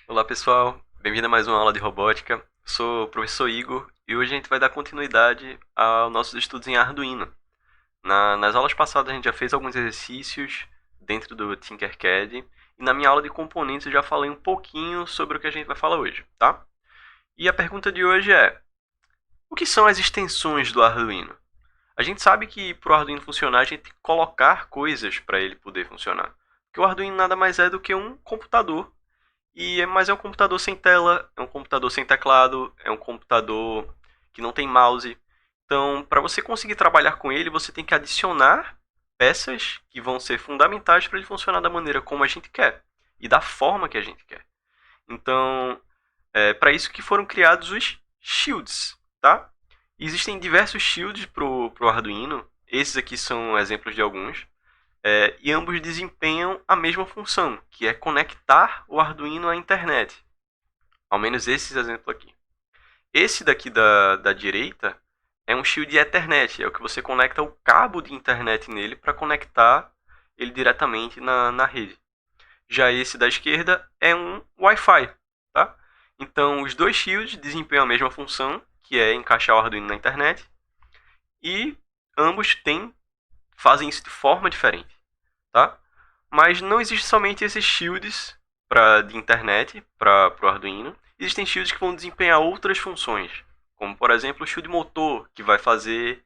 Olá pessoal, bem-vindo a mais uma aula de robótica. Sou o professor Igor e hoje a gente vai dar continuidade aos nossos estudos em Arduino. Nas aulas passadas a gente já fez alguns exercícios dentro do Tinkercad e na minha aula de componentes eu já falei um pouquinho sobre o que a gente vai falar hoje, tá? E a pergunta de hoje é: o que são as extensões do Arduino? A gente sabe que para o Arduino funcionar a gente tem que colocar coisas para ele poder funcionar. Porque o Arduino nada mais é do que um computador mas é um computador sem tela, é um computador sem teclado, é um computador que não tem mouse. Então, para você conseguir trabalhar com ele, você tem que adicionar peças que vão ser fundamentais para ele funcionar da maneira como a gente quer e da forma que a gente quer. Então, é para isso que foram criados os shields, tá? Existem diversos shields pro Arduino. Esses aqui são exemplos de alguns. E ambos desempenham a mesma função, que é conectar o Arduino à internet. Ao menos esses exemplos aqui. Esse daqui da direita é um shield Ethernet, é o que você conecta o cabo de internet nele para conectar ele diretamente na rede. Já esse da esquerda é um Wi-Fi, tá? Então os dois shields desempenham a mesma função, que é encaixar o Arduino na internet, e ambos fazem isso de forma diferente, tá? Mas não existe somente esses shields de internet para o Arduino. Existem shields que vão desempenhar outras funções, como por exemplo o shield motor, que vai fazer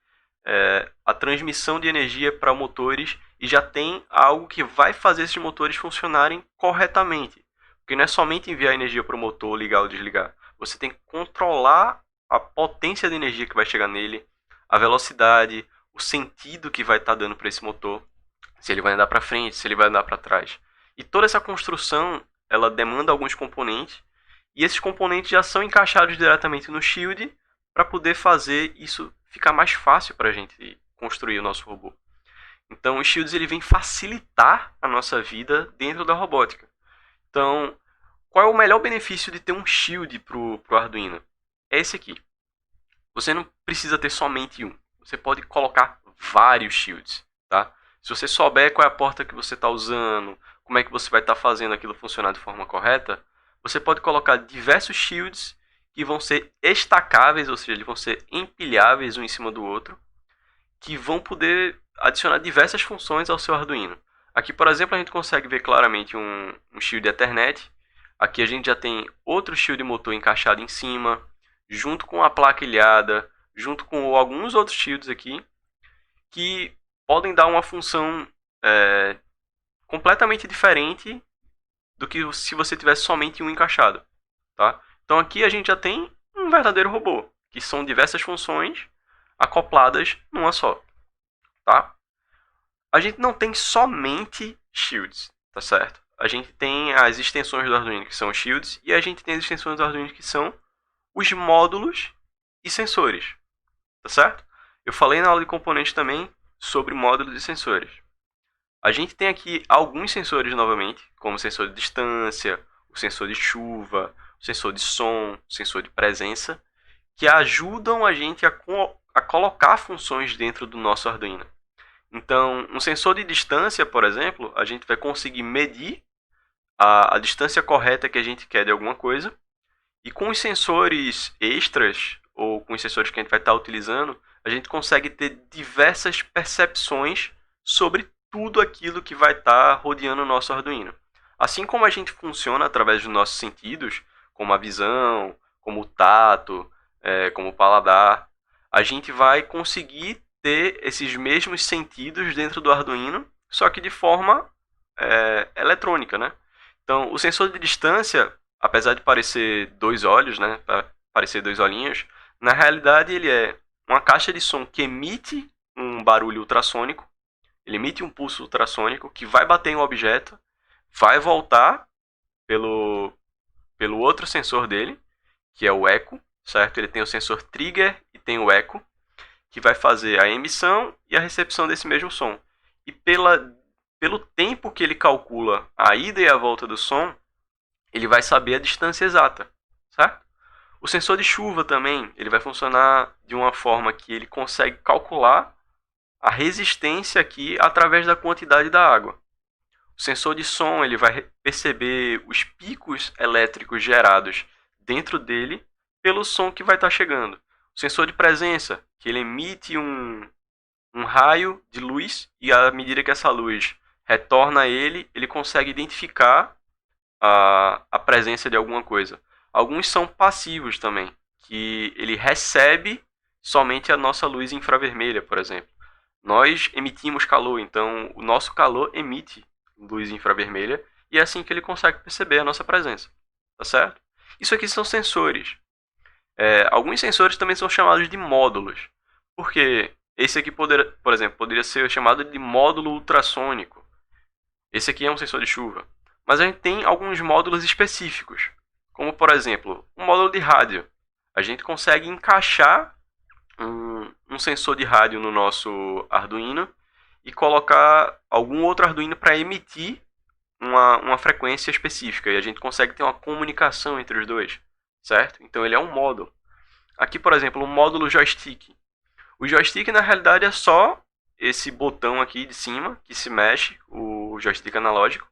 a transmissão de energia para motores e já tem algo que vai fazer esses motores funcionarem corretamente. Porque não é somente enviar energia para o motor, ligar ou desligar. Você tem que controlar a potência de energia que vai chegar nele, a velocidade, o sentido que vai estar dando para esse motor, se ele vai andar para frente, se ele vai andar para trás. E toda essa construção, ela demanda alguns componentes, e esses componentes já são encaixados diretamente no Shield para poder fazer isso ficar mais fácil para a gente construir o nosso robô. Então, o Shields ele vem facilitar a nossa vida dentro da robótica. Então, qual é o melhor benefício de ter um Shield pro Arduino? É esse aqui. Você não precisa ter somente um. Você pode colocar vários shields, tá? Se você souber qual é a porta que você está usando, como é que você vai estar fazendo aquilo funcionar de forma correta, você pode colocar diversos shields que vão ser estacáveis, ou seja, eles vão ser empilháveis um em cima do outro, que vão poder adicionar diversas funções ao seu Arduino. Aqui, por exemplo, a gente consegue ver claramente um shield Ethernet. Aqui a gente já tem outro shield motor encaixado em cima, junto com a placa ilhada, junto com alguns outros shields aqui, que podem dar uma função é, completamente diferente do que se você tivesse somente um encaixado. Tá? Então aqui a gente já tem um verdadeiro robô, que são diversas funções acopladas numa só. Tá? A gente não tem somente shields, tá certo? A gente tem as extensões do Arduino, que são os shields, e a gente tem as extensões do Arduino, que são os módulos e sensores, tá certo? Eu falei na aula de componentes também sobre módulos e sensores. A gente tem aqui alguns sensores novamente, como o sensor de distância, o sensor de chuva, o sensor de som, o sensor de presença, que ajudam a gente a colocar funções dentro do nosso Arduino. Então, um sensor de distância, por exemplo, a gente vai conseguir medir a distância correta que a gente quer de alguma coisa. E com os sensores extras, ou com os sensores que a gente vai estar utilizando, a gente consegue ter diversas percepções sobre tudo aquilo que vai estar rodeando o nosso Arduino. Assim como a gente funciona através dos nossos sentidos, como a visão, como o tato, como o paladar, a gente vai conseguir ter esses mesmos sentidos dentro do Arduino, só que de forma eletrônica, né? Então, o sensor de distância, apesar de parecer dois olhos, né, parecer dois olhinhos, na realidade ele é uma caixa de som que emite um barulho ultrassônico, ele emite um pulso ultrassônico que vai bater em um objeto, vai voltar pelo outro sensor dele, que é o eco, certo? Ele tem o sensor trigger e tem o eco, que vai fazer a emissão e a recepção desse mesmo som. E pelo tempo que ele calcula a ida e a volta do som, ele vai saber a distância exata, certo? O sensor de chuva também, ele vai funcionar de uma forma que ele consegue calcular a resistência aqui através da quantidade da água. O sensor de som ele vai perceber os picos elétricos gerados dentro dele pelo som que vai estar chegando. O sensor de presença, que ele emite um raio de luz e à medida que essa luz retorna a ele, ele consegue identificar a presença de alguma coisa. Alguns são passivos também, que ele recebe somente a nossa luz infravermelha, por exemplo. Nós emitimos calor, então o nosso calor emite luz infravermelha e é assim que ele consegue perceber a nossa presença, tá certo? Isso aqui são sensores. Alguns sensores também são chamados de módulos, porque esse aqui, por exemplo, poderia ser chamado de módulo ultrassônico. Esse aqui é um sensor de chuva. Mas a gente tem alguns módulos específicos, como por exemplo, um módulo de rádio. A gente consegue encaixar um sensor de rádio no nosso Arduino e colocar algum outro Arduino para emitir uma frequência específica. E a gente consegue ter uma comunicação entre os dois, certo? Então ele é um módulo. Aqui, por exemplo, um módulo joystick. O joystick, na realidade, é só esse botão aqui de cima que se mexe, o joystick analógico.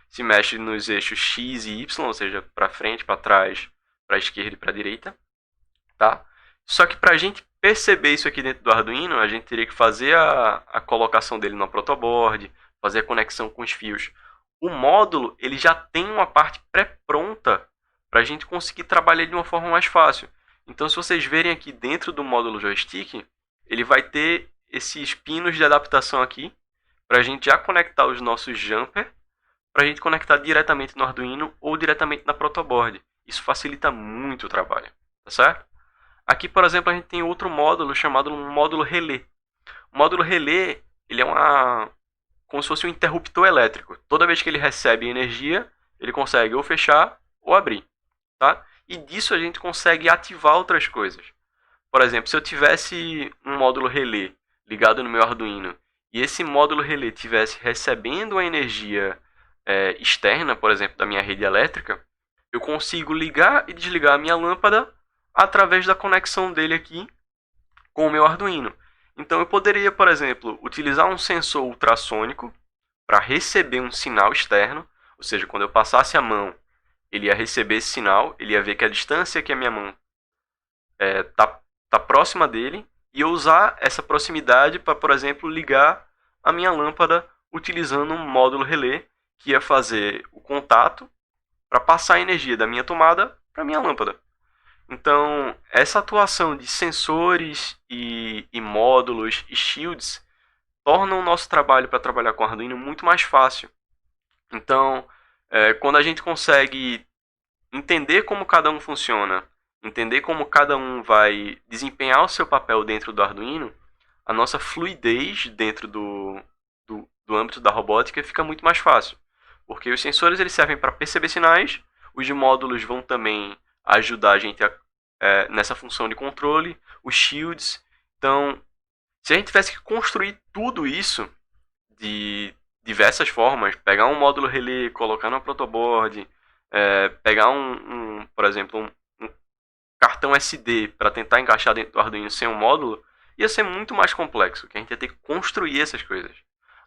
Se mexe nos eixos X e Y, ou seja, para frente, para trás, para a esquerda e para a direita. Tá? Só que para a gente perceber isso aqui dentro do Arduino, a gente teria que fazer a colocação dele no protoboard, fazer a conexão com os fios. O módulo ele já tem uma parte pré-pronta para a gente conseguir trabalhar de uma forma mais fácil. Então, se vocês verem aqui dentro do módulo joystick, ele vai ter esses pinos de adaptação aqui para a gente já conectar os nossos jumper, para a gente conectar diretamente no Arduino ou diretamente na protoboard. Isso facilita muito o trabalho, tá certo? Aqui, por exemplo, a gente tem outro módulo chamado módulo relé. O módulo relé ele é como se fosse um interruptor elétrico. Toda vez que ele recebe energia, ele consegue ou fechar ou abrir. Tá? E disso a gente consegue ativar outras coisas. Por exemplo, se eu tivesse um módulo relé ligado no meu Arduino e esse módulo relé estivesse recebendo a energia externa, por exemplo, da minha rede elétrica, eu consigo ligar e desligar a minha lâmpada através da conexão dele aqui com o meu Arduino. Então eu poderia, por exemplo, utilizar um sensor ultrassônico para receber um sinal externo, ou seja, quando eu passasse a mão, ele ia receber esse sinal, ele ia ver que a distância que a minha mão tá próxima dele, e eu usar essa proximidade para, por exemplo, ligar a minha lâmpada utilizando um módulo relé que ia fazer o contato para passar a energia da minha tomada para a minha lâmpada. Então, essa atuação de sensores e módulos e shields torna o nosso trabalho para trabalhar com Arduino muito mais fácil. Então, quando a gente consegue entender como cada um funciona, entender como cada um vai desempenhar o seu papel dentro do Arduino, a nossa fluidez dentro do âmbito da robótica fica muito mais fácil. Porque os sensores eles servem para perceber sinais, os módulos vão também ajudar a gente nessa função de controle, os shields. Então, se a gente tivesse que construir tudo isso de diversas formas, pegar um módulo relé, colocar no protoboard, pegar por exemplo, um cartão SD para tentar encaixar dentro do Arduino sem um módulo, ia ser muito mais complexo, que a gente ia ter que construir essas coisas.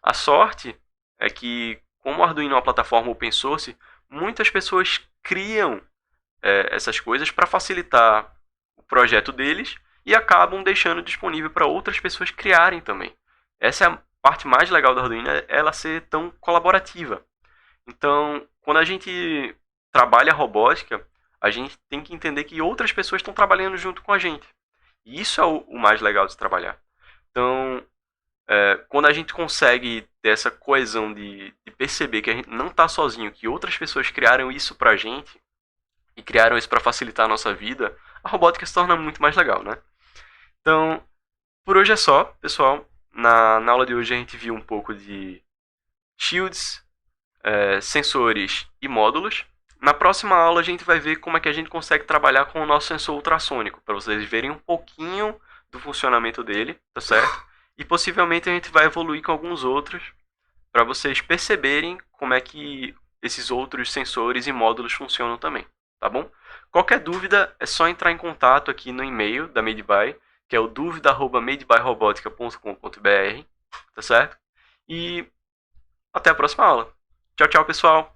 A sorte é que, como o Arduino é uma plataforma open source, muitas pessoas criam essas coisas para facilitar o projeto deles e acabam deixando disponível para outras pessoas criarem também. Essa é a parte mais legal do Arduino, é ela ser tão colaborativa. Então, quando a gente trabalha robótica, a gente tem que entender que outras pessoas estão trabalhando junto com a gente. E isso é o mais legal de trabalhar. Então, quando a gente consegue ter essa coesão de perceber que a gente não está sozinho, que outras pessoas criaram isso pra gente, e criaram isso para facilitar a nossa vida, a robótica se torna muito mais legal, né? Então, por hoje é só, pessoal. Na aula de hoje a gente viu um pouco de shields, sensores e módulos. Na próxima aula a gente vai ver como é que a gente consegue trabalhar com o nosso sensor ultrassônico, para vocês verem um pouquinho do funcionamento dele, tá certo? E possivelmente a gente vai evoluir com alguns outros, para vocês perceberem como é que esses outros sensores e módulos funcionam também, tá bom? Qualquer dúvida é só entrar em contato aqui no e-mail da MadeBy, que é o dúvida@madebyrobotica.com.br, tá certo? E até a próxima aula. Tchau, tchau, pessoal!